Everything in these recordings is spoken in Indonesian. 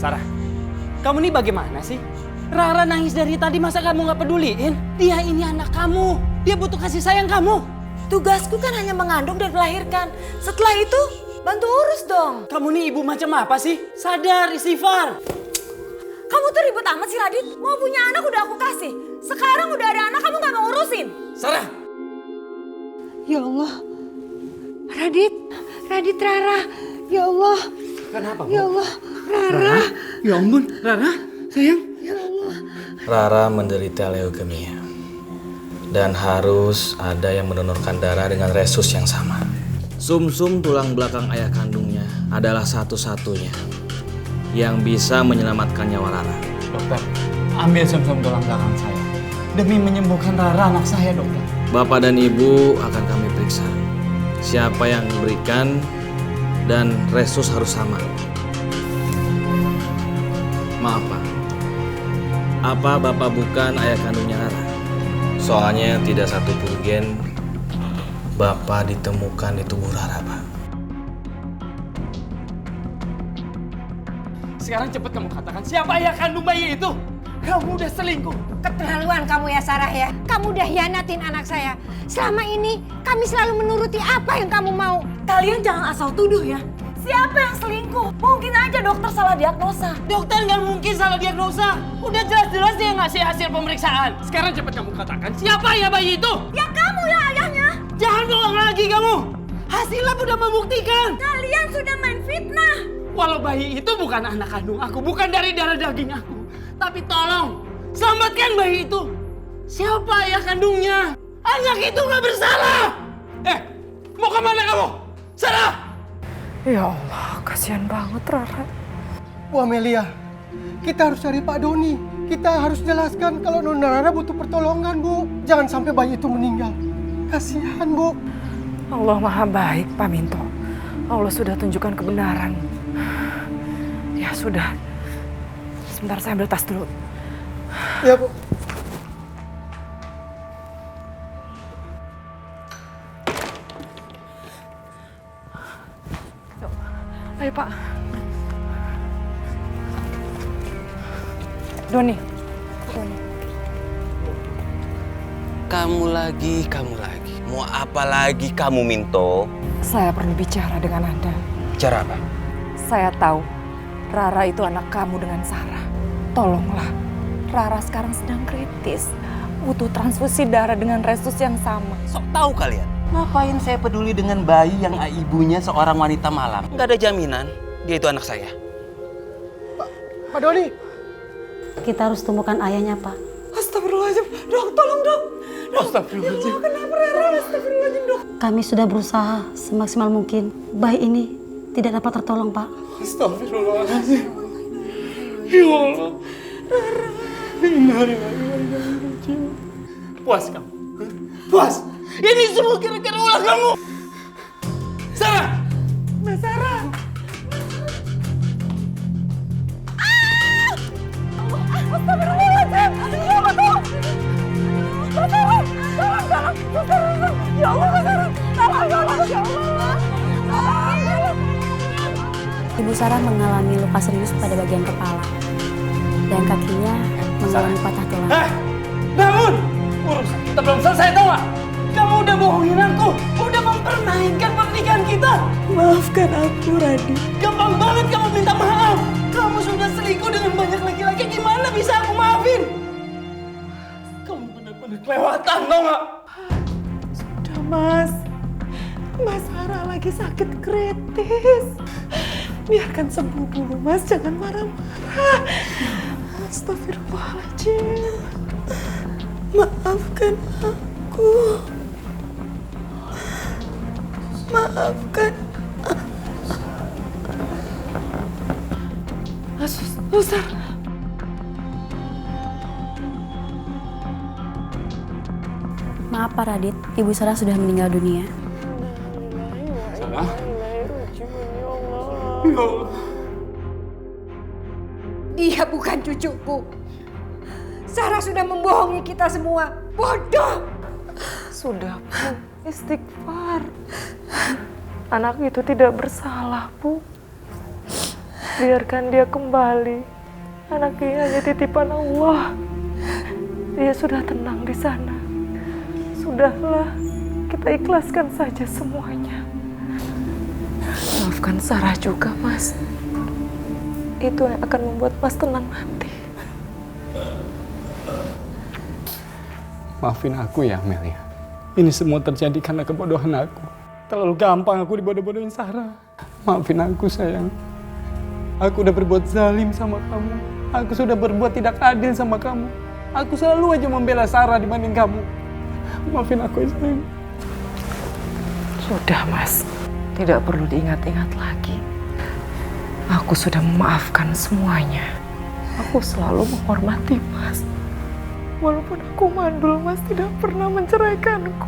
Sarah, kamu nih bagaimana sih? Rara nangis dari tadi, masa kamu gak peduliin? Dia ini anak kamu, dia butuh kasih sayang kamu. Tugasku kan hanya mengandung dan melahirkan. Setelah itu, bantu urus dong. Kamu nih ibu macam apa sih? Sadar, istighfar. Kamu tuh ribut amat sih Radit. Mau punya anak udah aku kasih. Sekarang udah ada anak kamu gak mau urusin. Sarah! Ya Allah. Radit Rara. Ya Allah. Kenapa, Bu? Ya Allah. Rara. Ya ampun, Rara, sayang. Ya Allah. Rara menderita leukemia dan harus ada yang mendonorkan darah dengan resus yang sama. Sumsum tulang belakang ayah kandungnya adalah satu-satunya yang bisa menyelamatkan nyawa Rara. Dokter, ambil sum-sum tulang belakang saya demi menyembuhkan Rara, anak saya, dokter. Bapak dan Ibu akan kami periksa siapa yang memberikan dan resus harus sama. Maaf Pak, apa Bapak bukan ayah kandungnya Rara? Soalnya tidak satu pun gen Bapak ditemukan di tubuh Rara, Pak. Sekarang cepat kamu katakan siapa ayah kandung bayi itu? Kamu udah selingkuh. Keterlaluan kamu ya Sarah ya. Kamu udah hianatin anak saya. Selama ini kami selalu menuruti apa yang kamu mau. Kalian jangan asal tuduh ya. Siapa yang selingkuh? Mungkin aja dokter salah diagnosa. Dokter nggak mungkin salah diagnosa. Udah jelas-jelas dia ngasih hasil pemeriksaan. Sekarang cepat kamu katakan siapa ayah bayi itu? Ya kamu ya ayahnya. Jangan bohong lagi kamu. Hasil lab udah membuktikan. Kalian sudah main fitnah. Walau bayi itu bukan anak kandung aku, bukan dari darah daging aku. Tapi tolong, selamatkan bayi itu. Siapa ayah kandungnya? Anak itu nggak bersalah. Mau kemana kamu? Sarah! Ya Allah, kasihan banget Rara. Bu Amelia, kita harus cari Pak Doni. Kita harus jelaskan kalau Nona Rara butuh pertolongan, Bu. Jangan sampai bayi itu meninggal. Kasihan, Bu. Allah Maha Baik, Pak Minto. Allah sudah tunjukkan kebenaran. Ya sudah. Sebentar saya ambil tas dulu. Ya, Bu. Ayo Pak. Doni. Kamu lagi. Mau apa lagi kamu, Minto? Saya perlu bicara dengan Anda. Bicara apa? Saya tahu Rara itu anak kamu dengan Sarah. Tolonglah. Rara sekarang sedang kritis. Butuh transfusi darah dengan resus yang sama. Sok tahu kalian. Ngapain saya peduli dengan bayi yang ibunya seorang wanita malam? Nggak ada jaminan dia itu anak saya. Pak Doni. Kita harus temukan ayahnya, Pak. Astagfirullahaladzim. Dok, tolong dok. Astagfirullahaladzim. Kenapa Rara? Astagfirullahaladzim dok. Kami sudah berusaha semaksimal mungkin. Bayi ini tidak dapat tertolong, Pak. Astagfirullahaladzim. Ya Allah. Puas kamu? Puas? Ini semua gara-gara ulah kamu. Sarah! Mbak Sarah. Astagfirullahaladzim. Ya Allah, tolong. Mbak Sarah. Tolong. Mbak Sarah. Ya Allah, Mbak Sarah. Tolong. Ya Allah. Tolong. Ibu Sarah mengalami luka serius pada bagian kepala. Dan kakinya mengalami patah tulang. Bangun! Urusan kita belum selesai, tau gak? Kamu udah bohongin aku, udah mempermainkan pernikahan kita. Maafkan aku, Radit. Gampang banget kamu minta maaf. Kamu sudah selingkuh dengan banyak laki-laki, gimana bisa aku maafin? Kamu benar-benar kelewatan, tau gak? Sudah, Mas. Mas Sarah lagi sakit kritis. Biarkan sembuh dulu, Mas. Jangan marah-marah. Astagfirullahaladzim. Maafkan aku. Maafkan. Susah. Maaf Pak Radit, Ibu Sarah sudah meninggal dunia. Sarah? Ya Allah. Dia bukan cucuku. Sarah sudah membohongi kita semua. Bodoh. Sudah, Bu. Istighfar. Anak itu tidak bersalah, Bu. Biarkan dia kembali. Anak ini hanya titipan Allah. Dia sudah tenang di sana. Sudahlah, kita ikhlaskan saja semuanya. Maafkan Sarah juga, Mas. Itu yang akan membuat Mas tenang nanti. Maafin aku ya, Amelia. Ini semua terjadi karena kebodohan aku. Terlalu gampang aku dibodoh-bodohin Sarah. Maafin aku, sayang. Aku udah berbuat zalim sama kamu. Aku sudah berbuat tidak adil sama kamu. Aku selalu aja membela Sarah dibanding kamu. Maafin aku, sayang. Sudah, Mas. Tidak perlu diingat-ingat lagi. Aku sudah memaafkan semuanya. Aku selalu menghormati Mas. Walaupun aku mandul, Mas tidak pernah menceraikanku.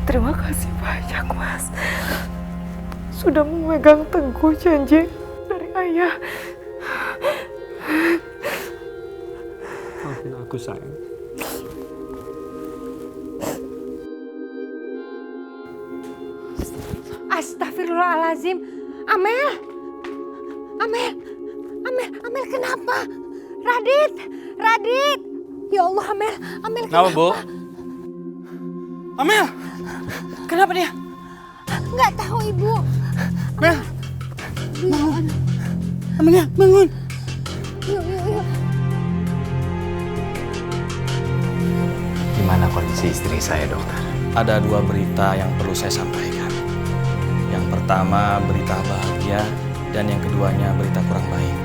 Terima kasih banyak, Mas. Sudah memegang teguh janji dari ayah. Maafin aku, sayang. Astagfirullahaladzim. Amel, kenapa? Radit. Ya Allah, Amel Kenapa, Bu? Amel! Kenapa dia? Nggak tahu, Ibu. Amel! Bangun! Amelia, bangun! Yuk. Gimana kondisi istri saya, dokter? Ada dua berita yang perlu saya sampaikan. Yang pertama berita bahagia dan yang keduanya berita kurang baik.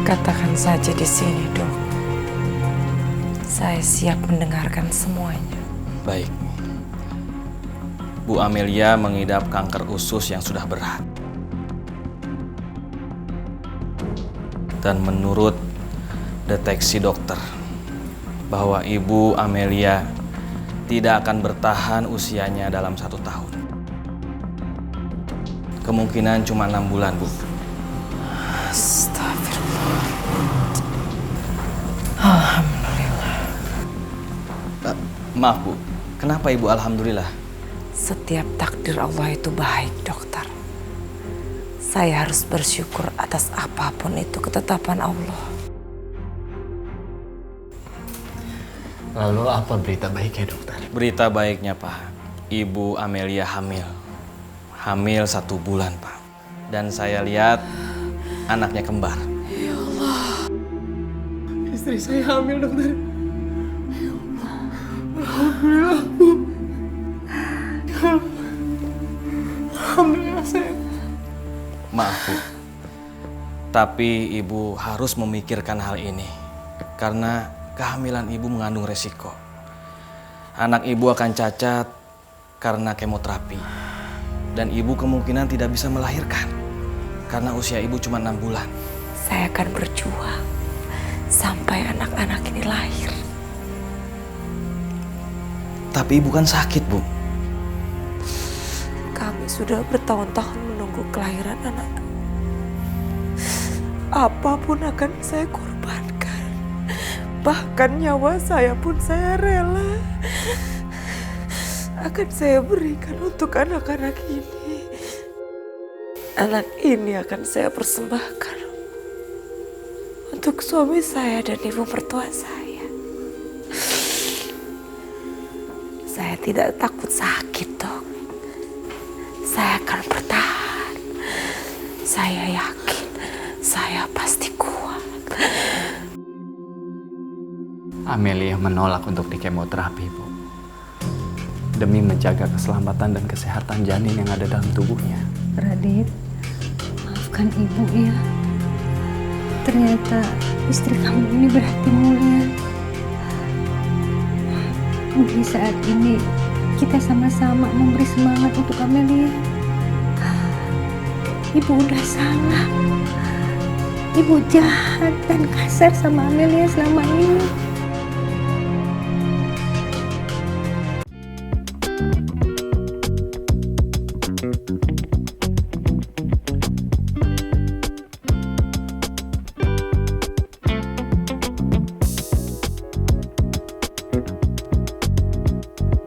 Katakan saja di sini, Dok. Saya siap mendengarkan semuanya. Baik. Bu Amelia mengidap kanker usus yang sudah berat. Dan menurut deteksi dokter, bahwa Ibu Amelia tidak akan bertahan usianya dalam 1 tahun. Kemungkinan cuma 6 bulan, Bu. Astagfirullah. Alhamdulillah. Maaf, Bu. Kenapa Ibu alhamdulillah? Setiap takdir Allah itu baik, dokter. Saya harus bersyukur atas apapun itu ketetapan Allah. Lalu apa berita baiknya, dokter? Berita baiknya, Pak. Ibu Amelia hamil. Hamil 1 bulan, Pak. Dan saya lihat anaknya kembar. Istri saya hamil, dokter. Alhamdulillah, sayang. Maaf, Bu. Tapi Ibu harus memikirkan hal ini. Karena kehamilan Ibu mengandung resiko. Anak Ibu akan cacat karena kemoterapi. Dan Ibu kemungkinan tidak bisa melahirkan. Karena usia Ibu cuma 6 bulan. Saya akan berjuang sampai anak-anak ini lahir. Tapi Ibu kan sakit, Bu. Kami sudah bertahun-tahun menunggu kelahiran anak. Apapun akan saya korbankan. Bahkan nyawa saya pun saya rela. Akan saya berikan untuk anak-anak ini. Anak ini akan saya persembahkan untuk suami saya dan ibu mertua saya. Saya tidak takut sakit, Dok. Saya akan bertahan. Saya yakin saya pasti kuat. Amelia menolak untuk dikemoterapi, Bu. Demi menjaga keselamatan dan kesehatan janin yang ada dalam tubuhnya. Radit, maafkan Ibu ya. Ternyata istri kamu ini berhati mulia. Di saat ini kita sama-sama memberi semangat untuk Amelia. Ibu udah salah. Ibu jahat dan kasar sama Amelia selama ini.